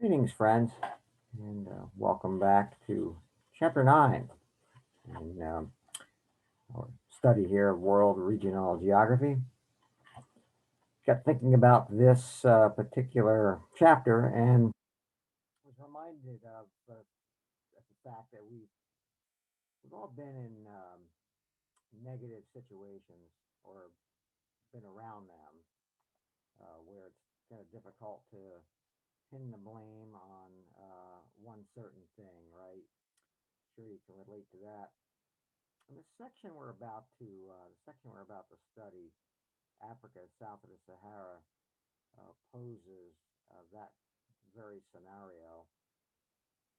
Greetings, friends, and welcome back to Chapter 9 in our study here of World Regional Geography. Got thinking about this particular chapter and was reminded of the fact that we've all been in negative situations or been around them where it's kind of difficult to pin the blame on one certain thing, right? Sure, you can relate to that. And the section we're about to study, Africa south of the Sahara, poses that very scenario.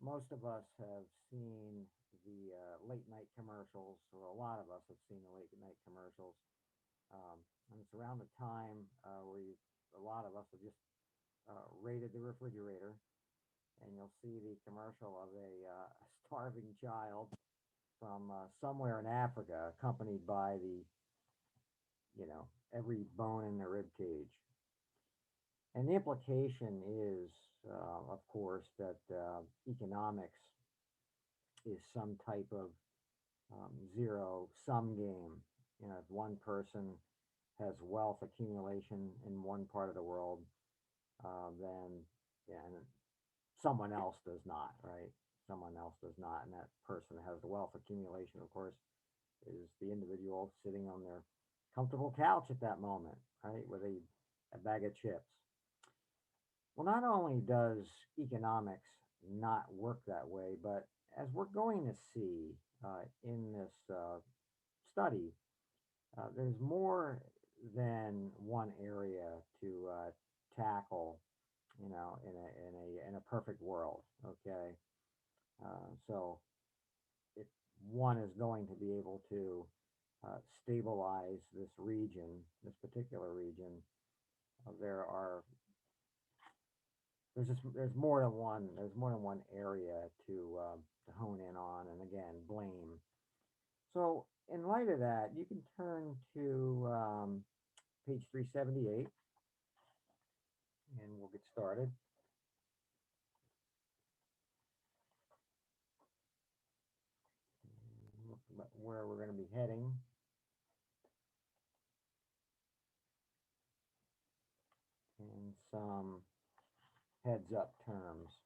Most of us have seen the late night commercials, or a lot of us have seen the late night commercials. And it's around the time a lot of us have just raided the refrigerator, and you'll see the commercial of a starving child from somewhere in Africa, accompanied by every bone in their rib cage. And the implication is, of course, that economics is some type of zero sum game. If one person has wealth accumulation in one part of the world, then yeah, and someone else does not, right? Someone else does not, and that person that has the wealth accumulation, of course, is the individual sitting on their comfortable couch at that moment, right, with a bag of chips. Well, not only does economics not work that way, but as we're going to see in this study, there's more than one area to tackle, in a perfect world. Okay, so if one is going to be able to stabilize this region, this particular region, there are there's more than one area to hone in on, and again blame. So in light of that, you can turn to page 378, and we'll get started. Look at where we're going to be heading. And some heads up terms.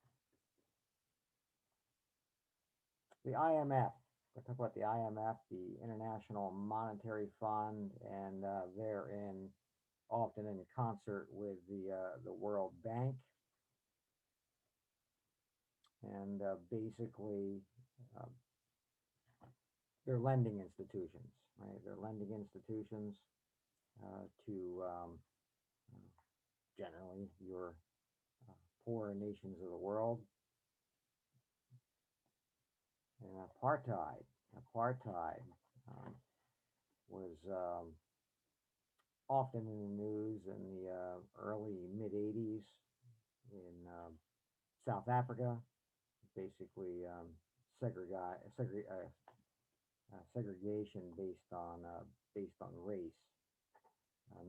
The IMF. We'll talk about the IMF, the International Monetary Fund, and they're often in concert with the World Bank, and basically uh, they're lending institutions, right? They're lending institutions to generally your uh, poorer nations of the world. And apartheid um, was often in the news in the early mid 80s in South Africa, basically segregation based on race.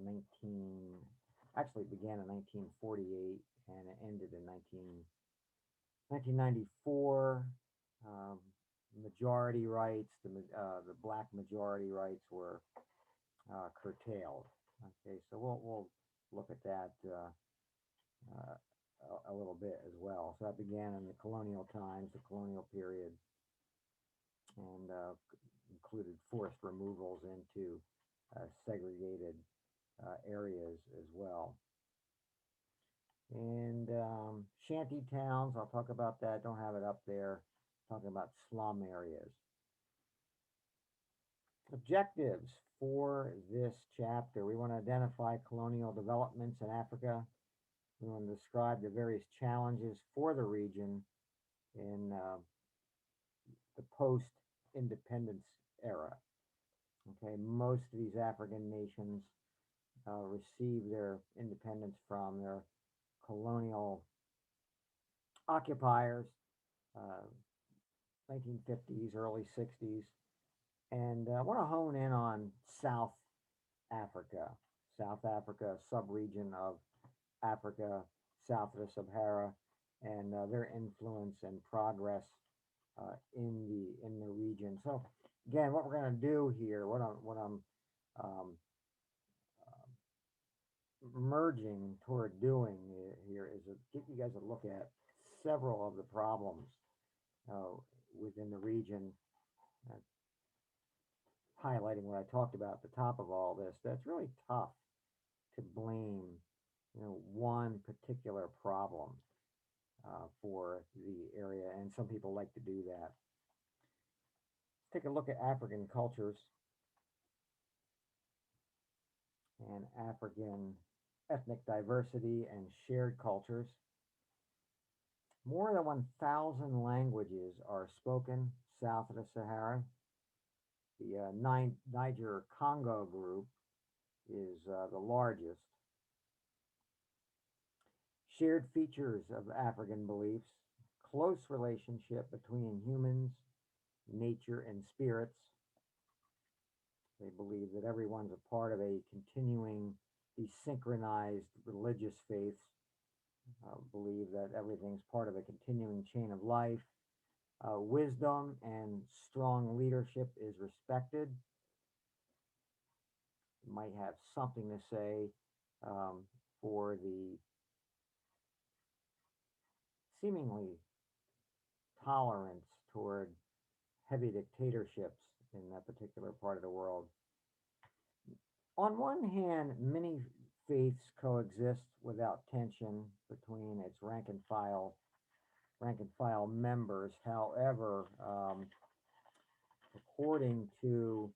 19 Actually began in 1948 and it ended in 1994. Um, Majority rights, the black majority rights were curtailed. Okay, so we'll look at that uh, a little bit as well. So that began in the colonial times, the colonial period, and included forced removals into segregated areas as well. And shanty towns, I'll talk about that. Don't have it up there. Talking about slum areas. Objectives for this chapter. We want to identify colonial developments in Africa. We want to describe the various challenges for the region in the post-independence era. Okay, most of these African nations received their independence from their colonial occupiers, uh, 1950s, early 60s, and I want to hone in on Africa, South Africa, sub-region of Africa, south of the Sahara, and their influence and progress in the region. So again, what we're going to do here, what I'm um, merging toward doing here is get you guys a look at several of the problems uh, within the region, uh, highlighting what I talked about at the top of all this. That's really tough to blame, one particular problem for the area, and some people like to do that. Let's take a look at African cultures and African ethnic diversity and shared cultures. More than 1,000 languages are spoken south of the Sahara. The Niger-Congo group is the largest. Shared features of African beliefs, close relationship between humans, nature, and spirits. They believe that everyone's a part of a continuing desynchronized religious faith. Believe that everything's part of a continuing chain of life. Wisdom and strong leadership is respected. You might have something to say for the seemingly tolerance toward heavy dictatorships in that particular part of the world. On one hand, many faiths coexist without tension between its rank and file members. However, according to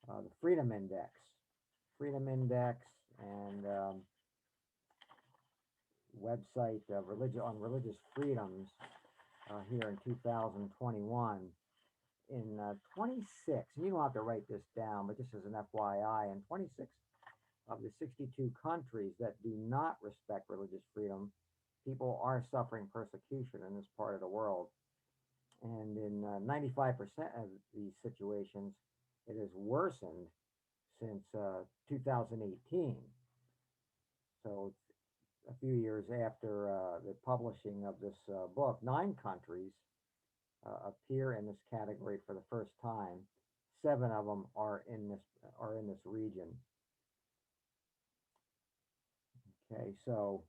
the Freedom Index, and website on religious freedoms here in 2021. In 26, and you don't have to write this down, but just as an FYI, in 26 of the 62 countries that do not respect religious freedom, people are suffering persecution in this part of the world. And in 95% of these situations, it has worsened since 2018. So a few years after the publishing of this book, 9 countries appear in this category for the first time. 7 of them are in this region. Okay, so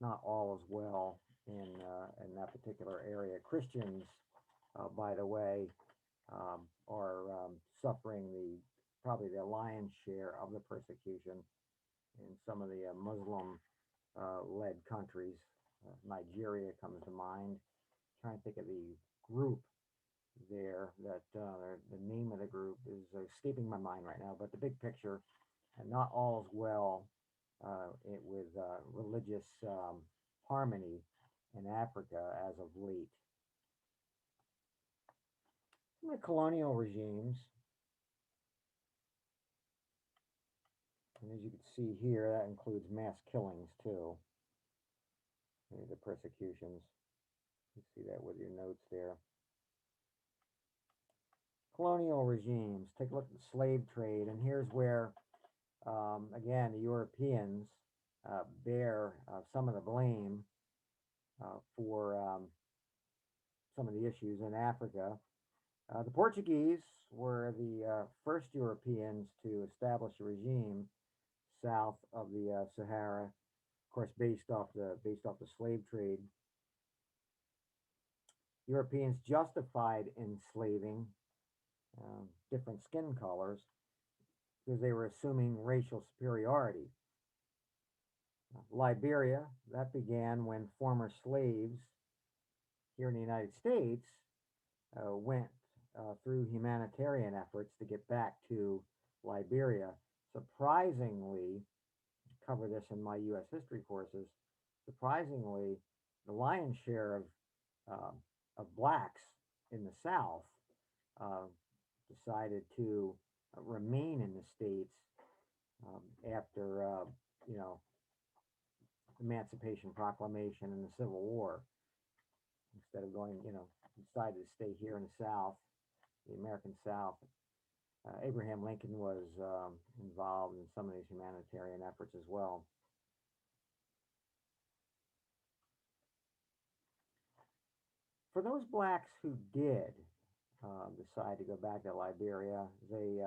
not all is well in that particular area. Christians, by the way, are suffering probably the lion's share of the persecution in some of the Muslim led countries. Nigeria comes to mind. Trying to think of the group there that the name of the group is escaping my mind right now, but the big picture, and not all is well with religious harmony in Africa as of late. Some of the colonial regimes, and as you can see here, that includes mass killings too. The persecutions. You see that with your notes there. Colonial regimes. Take a look at the slave trade, and here's where, again, the Europeans bear some of the blame for some of the issues in Africa. The Portuguese were the first Europeans to establish a regime south of the Sahara, of course, based off the slave trade. Europeans justified enslaving different skin colors because they were assuming racial superiority. Liberia, that began when former slaves here in the United States went through humanitarian efforts to get back to Liberia. Surprisingly, cover this in my U.S. history courses. Surprisingly, the lion's share of blacks in the South uh, decided to remain in the states after you know Emancipation Proclamation and the Civil War. Instead of going, decided to stay here in the South, the American South. Abraham Lincoln was involved in some of these humanitarian efforts as well. For those blacks who did decide to go back to Liberia, they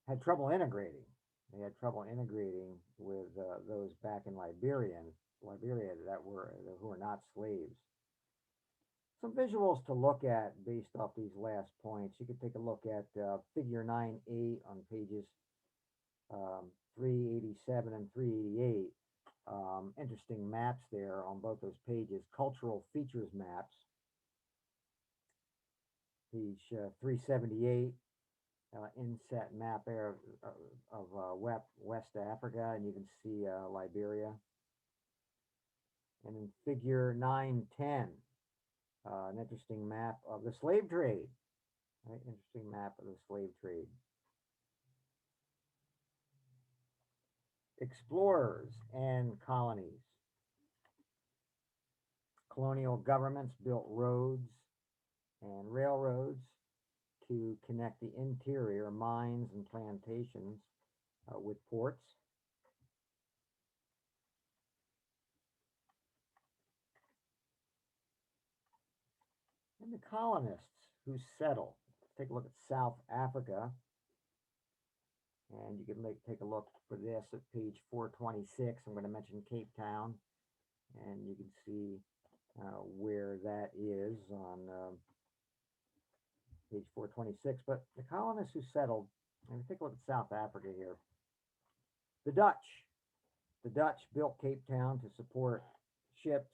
had trouble integrating. They had trouble integrating with those back in Liberia that were who were not slaves. Some visuals to look at based off these last points. You could take a look at Figure 9.8 on pages 387 and 388. Interesting maps there on both those pages. Cultural features maps. Page 378, inset map there of West Africa, and you can see Liberia. And in Figure 9.10, an interesting map of the slave trade. Right? Interesting map of the slave trade. Explorers and colonies. Colonial governments built roads and railroads to connect the interior mines and plantations with ports. And the colonists who settled. Let's take a look at South Africa. And you can take a look for this at page 426. I'm going to mention Cape Town. And you can see where that is on page 426. But the colonists who settled, and take a look at South Africa here. The Dutch. The Dutch built Cape Town to support ships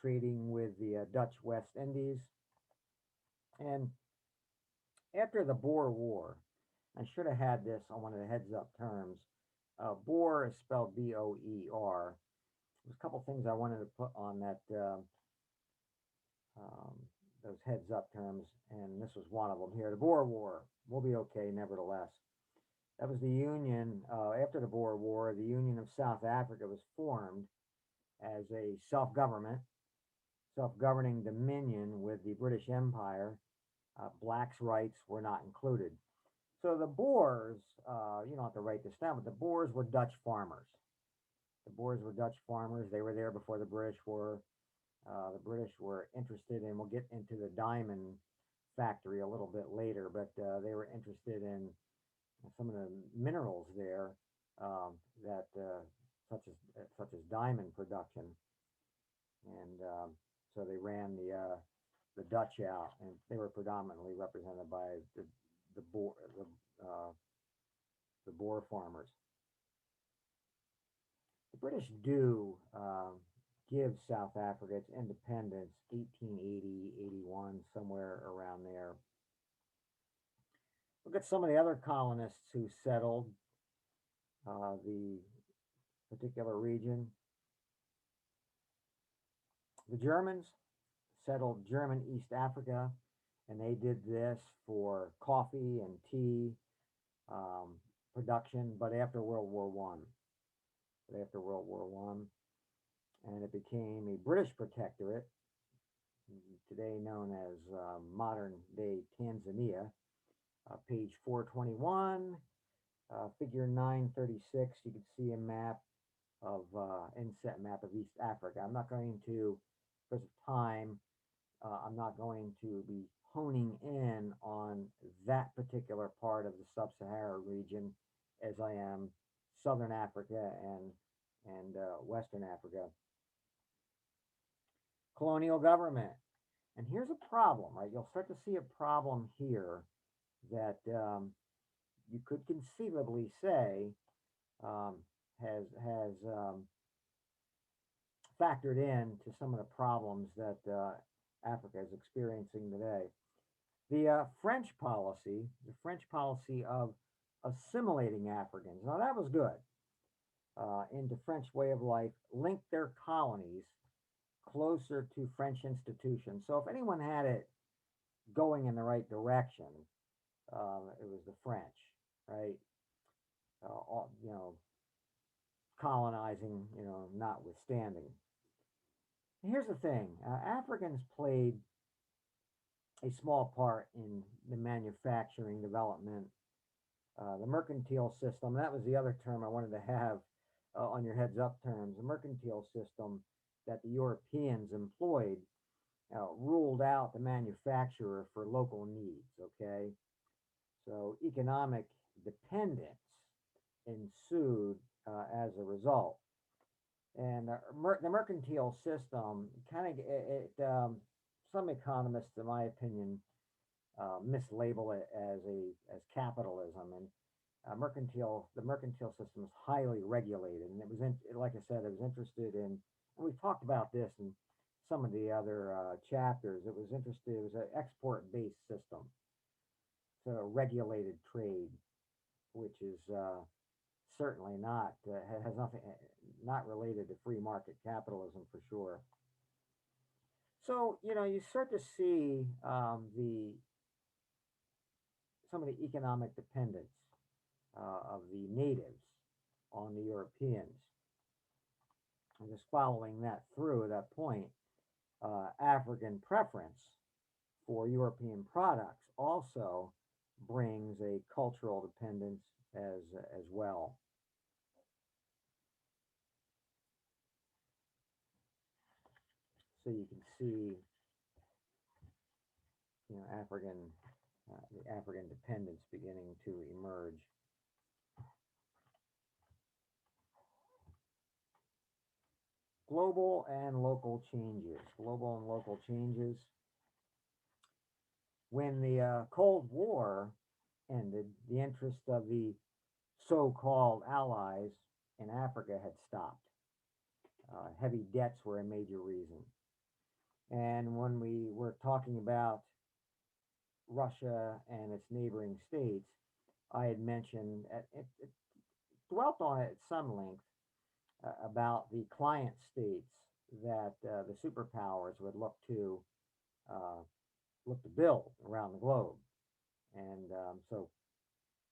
trading with the Dutch West Indies. And after the Boer War, I should have had this on one of the heads up terms. Boer is spelled B-O-E-R. There's a couple things I wanted to put on that those heads up terms, and this was one of them here. The Boer War will be okay, nevertheless. That was the Union, after the Boer War, the Union of South Africa was formed as a self-governing dominion with the British Empire. Blacks' rights were not included. So the Boers, you don't have to write this down, but the Boers were Dutch farmers. The Boers were Dutch farmers. They were there before the British were. The British were interested in, we'll get into the diamond factory a little bit later, but they were interested in some of the minerals there such as diamond production, and so they ran the Dutch out, and they were predominantly represented by the Boer farmers. The British do give South Africa its independence, 1880, 81, somewhere around there. Look at some of the other colonists who settled the particular region. The Germans settled German East Africa, and they did this for coffee and tea production, but after World War One. And it became a British protectorate, today known as modern-day Tanzania. Page 421, figure 936, you can see a map of inset map of East Africa. I'm not going to, because of time, I'm not going to be honing in on that particular part of the sub-Sahara region as I am Southern Africa and Western Africa. Colonial government. And here's a problem, right? You'll start to see a problem here that you could conceivably say has factored in to some of the problems that Africa is experiencing today. The French policy of assimilating Africans. Now that was good. Into French way of life, linked their colonies closer to French institutions. So if anyone had it going in the right direction, it was the French, right? Colonizing, notwithstanding. And here's the thing: Africans played a small part in the manufacturing development, the mercantile system. That was the other term I wanted to have on your heads up terms. The mercantile system that the Europeans employed ruled out the manufacturer for local needs. Okay, so economic dependence ensued as a result. And the mercantile system kind of some economists, in my opinion, mislabel it as capitalism. And the mercantile system is highly regulated, and it was like I said, it was interested in. And we've talked about this in some of the other chapters. It was interested. It was an export-based system, so a regulated trade, which is certainly not has nothing not related to free market capitalism for sure. So you start to see the some of the economic dependence of the natives on the Europeans. And just following that through at that point, African preference for European products also brings a cultural dependence as well. So you can see, African the African dependence beginning to emerge. Global and local changes. Global and local changes. When the Cold War ended, the interest of the so-called allies in Africa had stopped. Heavy debts were a major reason. And when we were talking about Russia and its neighboring states, I had mentioned, it dwelt on it at some length, about the client states that the superpowers would uh, look to build around the globe. And so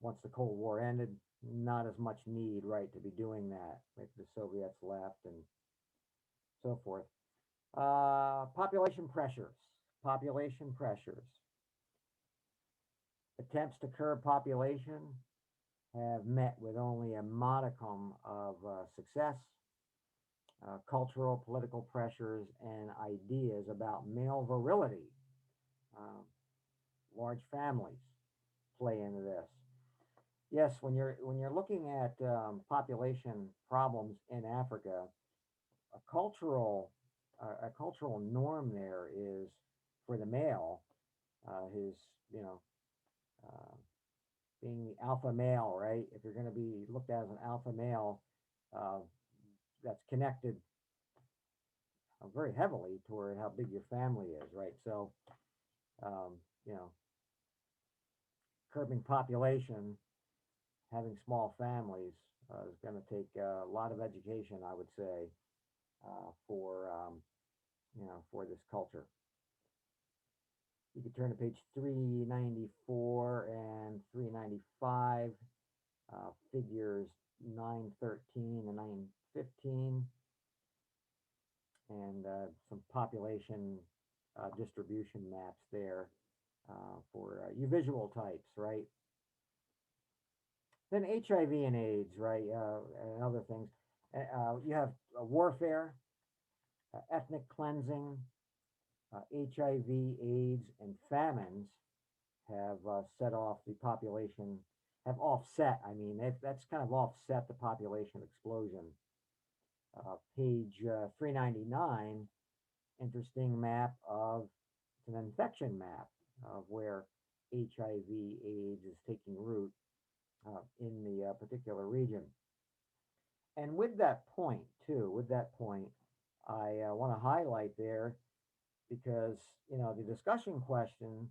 once the Cold War ended, not as much need, right, to be doing that. Like the Soviets left and so forth. Population pressures. Population pressures. Attempts to curb population have met with only a modicum of success. Cultural, political pressures, and ideas about male virility, uh, large families play into this. Yes, when you're looking at population problems in Africa, a cultural norm there is for the male, his you know uh, being the alpha male, right? If you're going to be looked at as an alpha male, uh, that's connected very heavily toward how big your family is, right? So, um, you know, curbing population, having small families is going to take a lot of education, I would say, for for this culture. You could turn to page 394 and 395, figures 913 and 915, and some population distribution maps there for you visual types, right? Then HIV and AIDS, right, and other things. You have warfare, ethnic cleansing, HIV, AIDS, and famines have set off the population, have offset, I mean, that's kind of offset the population explosion. Page 399, interesting map of, it's an infection map of where HIV, AIDS is taking root in the particular region. And with that point, too, with that point, I want to highlight there because, the discussion question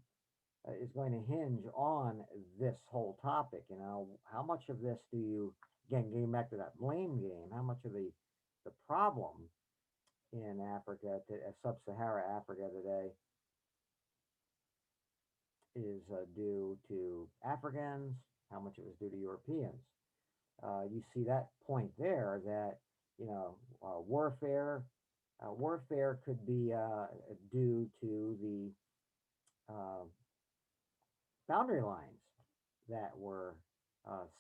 is going to hinge on this whole topic. How much of this do you, again, getting back to that blame game, how much of the problem in Africa, sub-Sahara Africa today, is due to Africans, how much it was due to Europeans. You see that point there that, warfare could be due to the boundary lines that were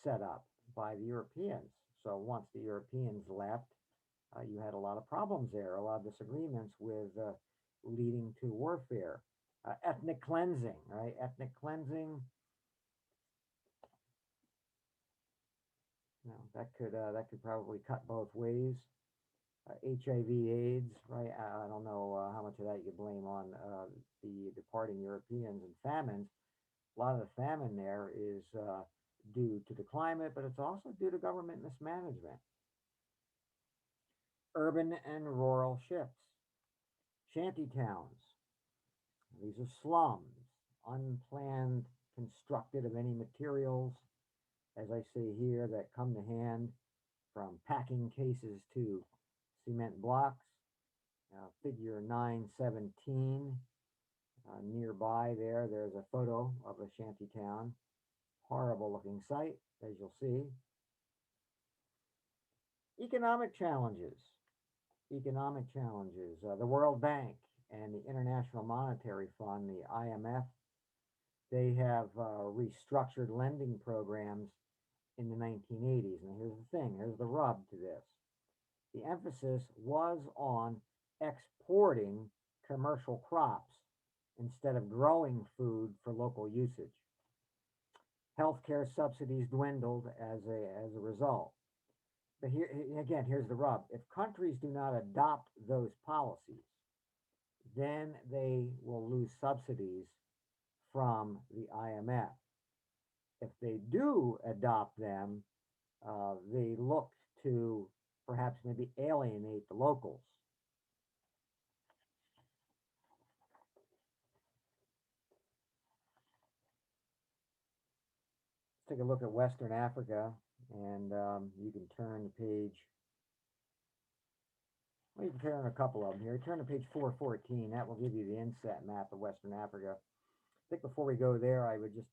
set up by the Europeans. So once the Europeans left, You had a lot of problems there, a lot of disagreements with leading to warfare. Ethnic cleansing, right? Ethnic cleansing. That could probably cut both ways. HIV/AIDS, right? I don't know how much of that you blame on the departing Europeans and famines. A lot of the famine there is due to the climate, but it's also due to government mismanagement. Urban and rural shifts. Shanty towns. These are slums, unplanned, constructed of any materials, as I say here, that come to hand, from packing cases to cement blocks. Figure 917, nearby there's a photo of a shanty town. Horrible looking sight, as you'll see. Economic challenges. Economic challenges. The World Bank and the International Monetary Fund, the IMF, they have restructured lending programs in the 1980s. And here's the thing, here's the rub to this. The emphasis was on exporting commercial crops instead of growing food for local usage. Healthcare subsidies dwindled as a result. But here again, here's the rub. If countries do not adopt those policies, then they will lose subsidies from the IMF. If they do adopt them, they look to perhaps maybe alienate the locals. Let's take a look at Western Africa, and you can turn to page, well, you can turn a couple of them here. Turn to page 414. That will give you the inset map of Western Africa. I think before we go there, I would just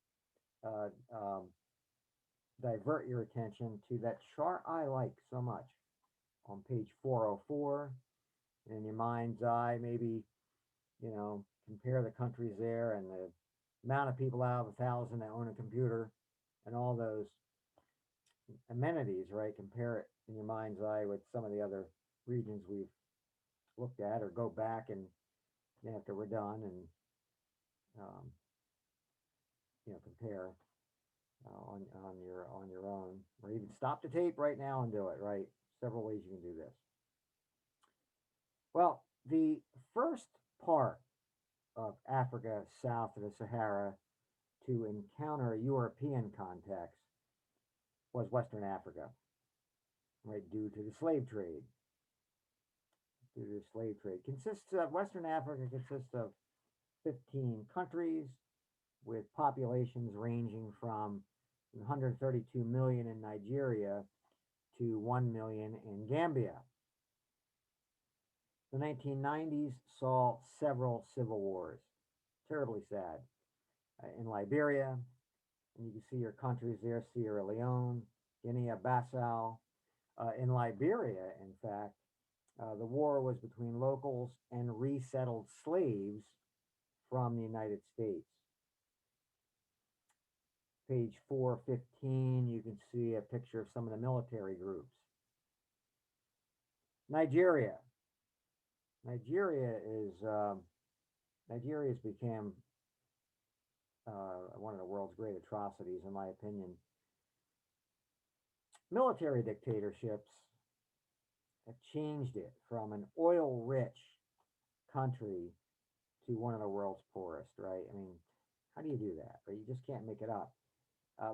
uh, um, divert your attention to that chart I like so much on page 404. In your mind's eye, maybe, compare the countries there and the amount of people out of 1,000 that own a computer and all those amenities, right? Compare it in your mind's eye with some of the other regions we've looked at, or go back and after we're done and um, compare on your own, or even stop the tape right now and do it. Right, several ways you can do this. Well, the first part of Africa south of the Sahara to encounter a European context was Western Africa, right, due to the slave trade. Western Africa consists of 15 countries with populations ranging from 132 million in Nigeria to 1 million in Gambia. The 1990s saw several civil wars, terribly sad. In Liberia, and you can see your countries there: Sierra Leone, Guinea-Bissau. In Liberia, in fact, the war was between locals and resettled slaves from the United States. Page 415, you can see a picture of some of the military groups. Nigeria. Nigeria has become one of the world's great atrocities, in my opinion. Military dictatorships have changed it from an oil-rich country to one of the world's poorest, right? I mean, how do you do that? Right? You just can't make it up.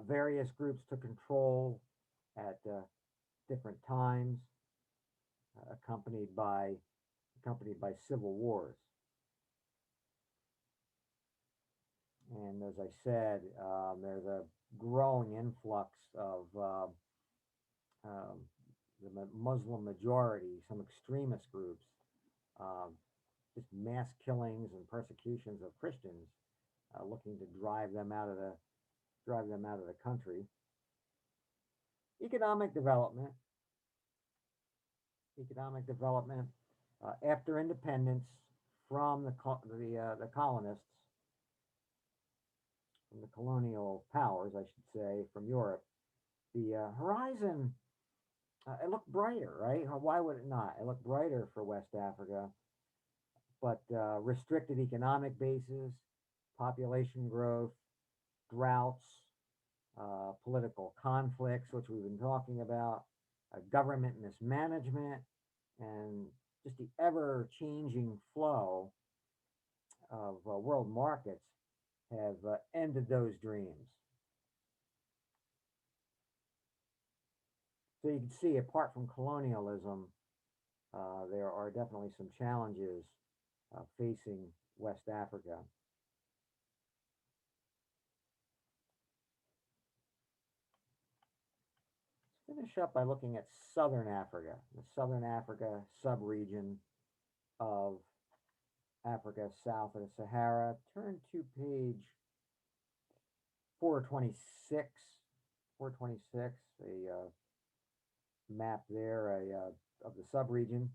Various groups took control at different times, accompanied by civil wars. And as I said, there's a growing influx of the Muslim majority, some extremist groups, just mass killings and persecutions of Christians, looking to drive them out of the country. Economic development. After independence from the colonists, from the colonial powers, I should say, from Europe, the horizon it looked brighter, right? Why would it not? It looked brighter for West Africa, but restricted economic bases, population growth, droughts, political conflicts, which we've been talking about, government mismanagement, and just the ever changing flow of world markets have ended those dreams. So you can see, apart from colonialism, there are definitely some challenges facing West Africa. Let's finish up by looking at Southern Africa, the Southern Africa subregion of Africa south of the Sahara. Turn to page 426. 426, a map there of the subregion,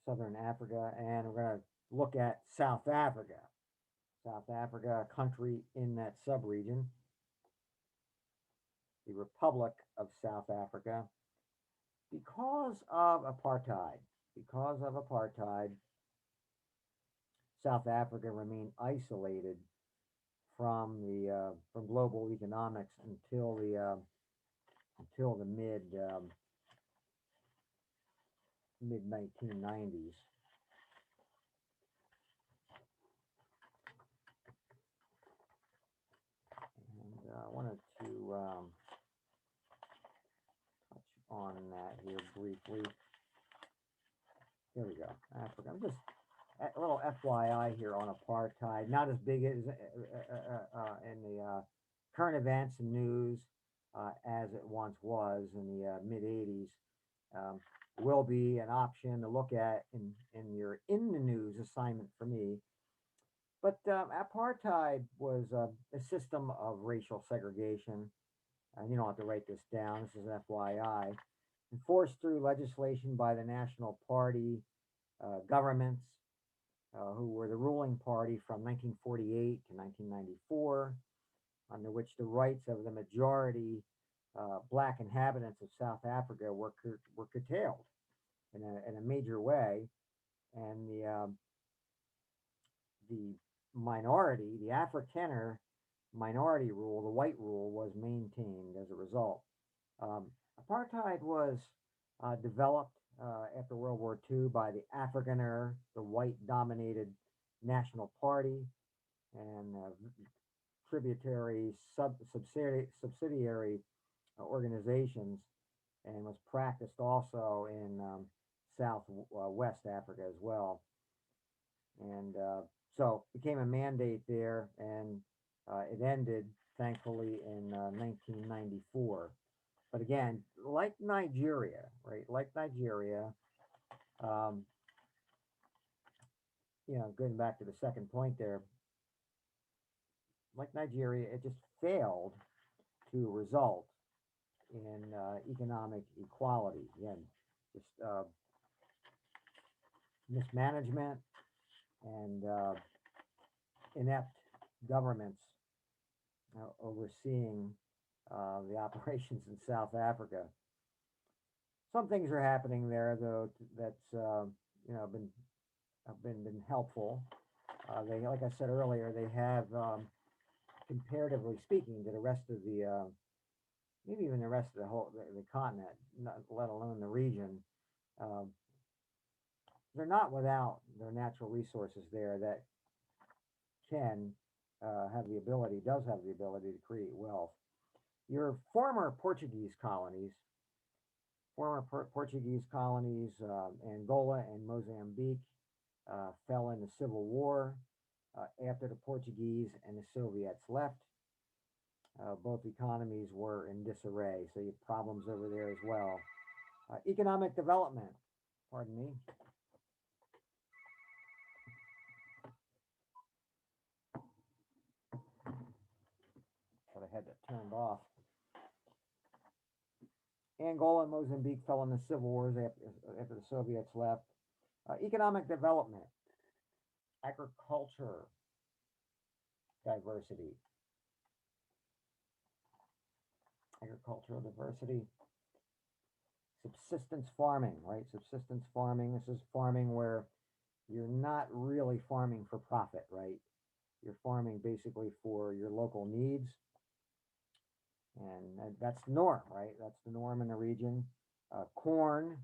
Southern Africa, and we're going to look at South Africa. South Africa, a country in that subregion, the Republic of South Africa, because of apartheid. Because of apartheid, South Africa remained isolated from global economics until the mid 1990s. And I wanted to touch on that here briefly. Here we go, Africa. I'm just a little FYI here on apartheid. Not as big as in the current events and news as it once was in the mid 80s. Um, will be an option to look at in your in the news assignment for me. But apartheid was a system of racial segregation. And you don't have to write this down. This is FYI. Enforced through legislation by the National Party governments, who were the ruling party from 1948 to 1994, under which the rights of the majority black inhabitants of South Africa were curtailed in a major way, and the minority, the Afrikaner minority rule, the white rule, was maintained as a result. Apartheid was developed after World War II by the Afrikaner, the white dominated National Party, and tributary subsidiary organizations, and was practiced also in South West Africa as well. And so became a mandate there, and it ended thankfully in 1994. But again, like Nigeria, right? Like Nigeria, um, going back to the second point there, like Nigeria, it just failed to result in economic equality. Again, just mismanagement and inept governments overseeing the operations in South Africa. Some things are happening there, though, that's been helpful. They, like I said earlier, they have, comparatively speaking, to the rest of the maybe even the rest of the continent, not, let alone the region. Um, they're not without their natural resources there that can does have the ability to create wealth. Your former Portuguese colonies, Angola and Mozambique, fell into civil war after the Portuguese and the Soviets left. Both economies were in disarray, so you have problems over there as well. Economic development, pardon me. But I had that turned off. Angola and Mozambique fell into civil wars after the Soviets left. Economic development, agriculture, diversity. agricultural diversity. Subsistence farming, right? Subsistence farming. This is farming where you're not really farming for profit, right? You're farming basically for your local needs, and that's the norm, right? That's the norm in the region. Corn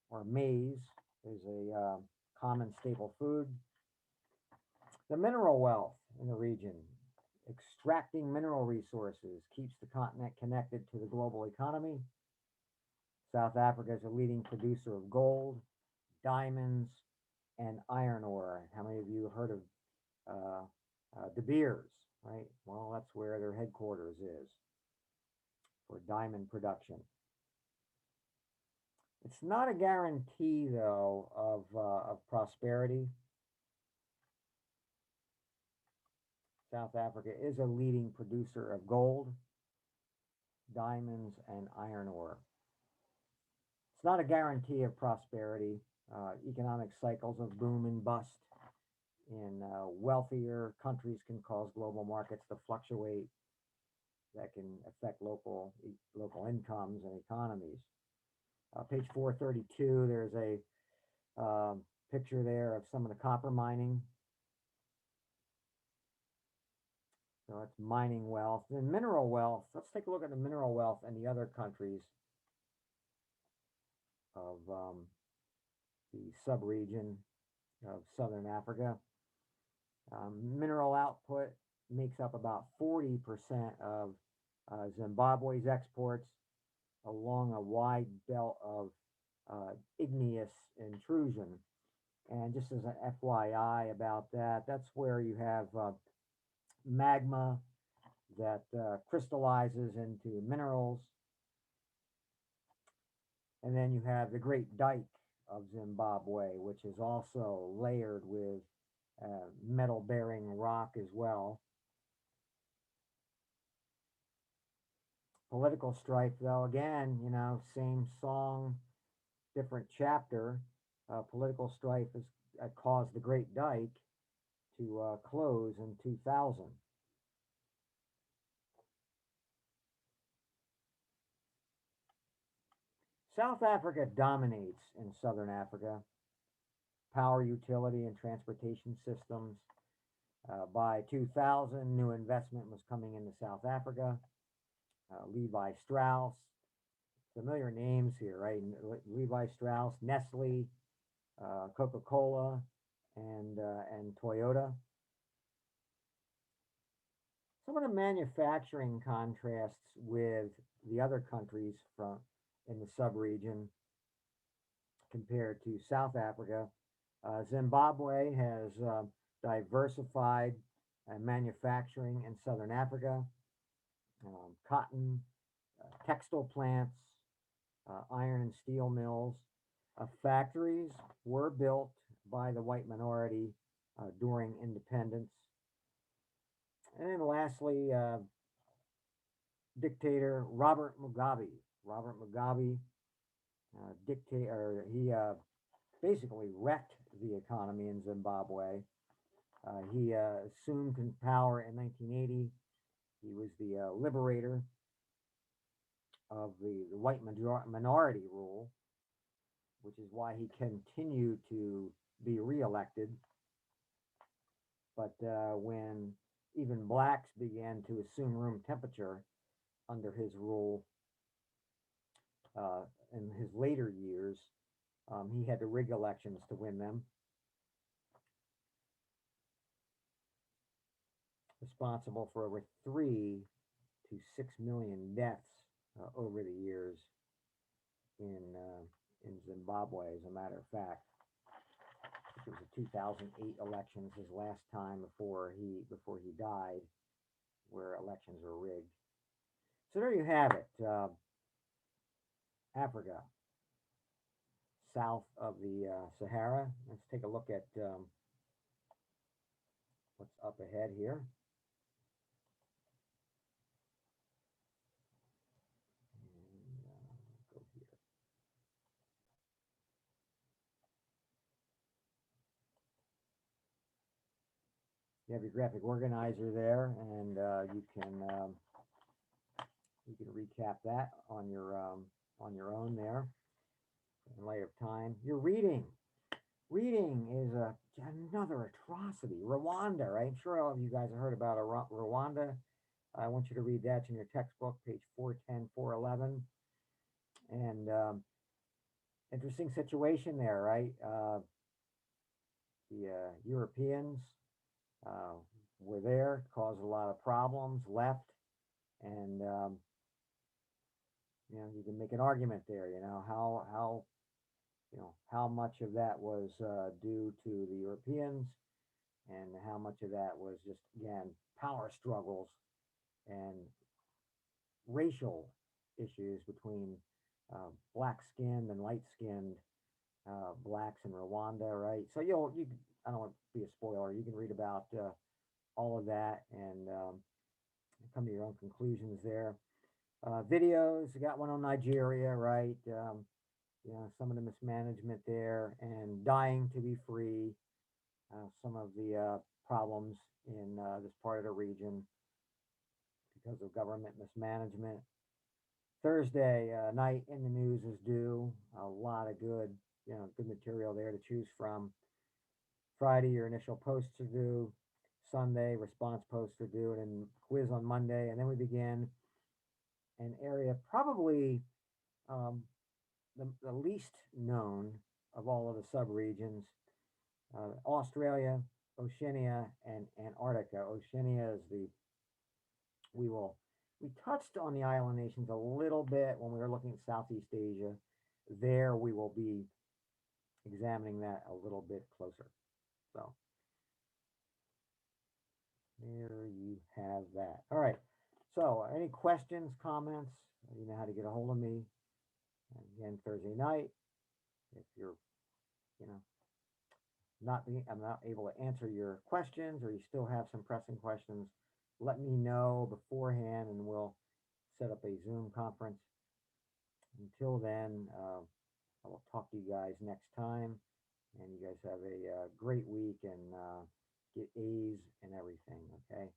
or maize is a common staple food. The mineral wealth in the region, extracting mineral resources, keeps the continent connected to the global economy. South Africa is a leading producer of gold, diamonds, and iron ore. How many of you have heard of De Beers, right? Well, that's where their headquarters is for diamond production. It's not a guarantee, though, of prosperity. South Africa is a leading producer of gold, diamonds, and iron ore. It's not a guarantee of prosperity. Economic cycles of boom and bust in wealthier countries can cause global markets to fluctuate. That can affect local incomes and economies. Page 432, there's a picture there of some of the copper mining. So it's mining wealth. Then mineral wealth. Let's take a look at the mineral wealth in the other countries of the sub-region of Southern Africa. Mineral output makes up about 40% of Zimbabwe's exports along a wide belt of igneous intrusion. And just as an FYI about that, that's where you have magma that crystallizes into minerals. And then you have the Great Dike of Zimbabwe, which is also layered with metal-bearing rock as well. Political strife, though, again, you know, same song, different chapter. Political strife has caused the Great Dike to close in 2000. South Africa dominates in Southern Africa. Power utility and transportation systems. By 2000, new investment was coming into South Africa. Levi Strauss, familiar names here, right? Levi Strauss, Nestle, Coca-Cola, and Toyota. Some of the manufacturing contrasts with the other countries from in the sub-region compared to South Africa. Zimbabwe has diversified manufacturing in Southern Africa, cotton, textile plants, iron and steel mills. Factories were built by the white minority during independence. And then lastly, dictator Robert Mugabe. Robert Mugabe, he basically wrecked the economy in Zimbabwe. He assumed power in 1980. He was the liberator of the white minority rule, which is why he continued to be reelected. But when even blacks began to assume room temperature under his rule in his later years, he had to rig elections to win them. Responsible for over 3 to 6 million deaths over the years in Zimbabwe, as a matter of fact. It was the 2008 elections, his last time before he died, where elections were rigged. So there you have it. Africa, south of the Sahara. Let's take a look at what's up ahead here. And, go here. You have your graphic organizer there, and you can read recap that on your own there in light of time. Your reading. Reading is another atrocity. Rwanda, right? I'm sure all of you guys have heard about Rwanda. I want you to read that in your textbook, page 410, 411. And interesting situation there, right? The Europeans uh, were there, caused a lot of problems, left, and you can make an argument there. How much of that was due to the Europeans, and how much of that was just again power struggles and racial issues between black-skinned and light-skinned blacks in Rwanda, right? So I don't want to be a spoiler. You can read about all of that and come to your own conclusions there. Videos, you got one on Nigeria, right? Some of the mismanagement there and dying to be free. Some of the problems in this part of the region because of government mismanagement. Thursday night in the news is due. A lot of good material there to choose from. Friday, your initial posts are due. Sunday, response posts are due, and then quiz on Monday. And then we begin an area probably um, the least known of all of the subregions, Australia, Oceania, and Antarctica. Oceania is we touched on the island nations a little bit when we were looking at Southeast Asia. There we will be examining that a little bit closer. So there you have that. All right. So any questions, comments? You know how to get a hold of me. And again, Thursday night. If you're, you know, I'm not able to answer your questions, or you still have some pressing questions, let me know beforehand, and we'll set up a Zoom conference. Until then, I will talk to you guys next time, and you guys have a great week and get A's and everything. Okay.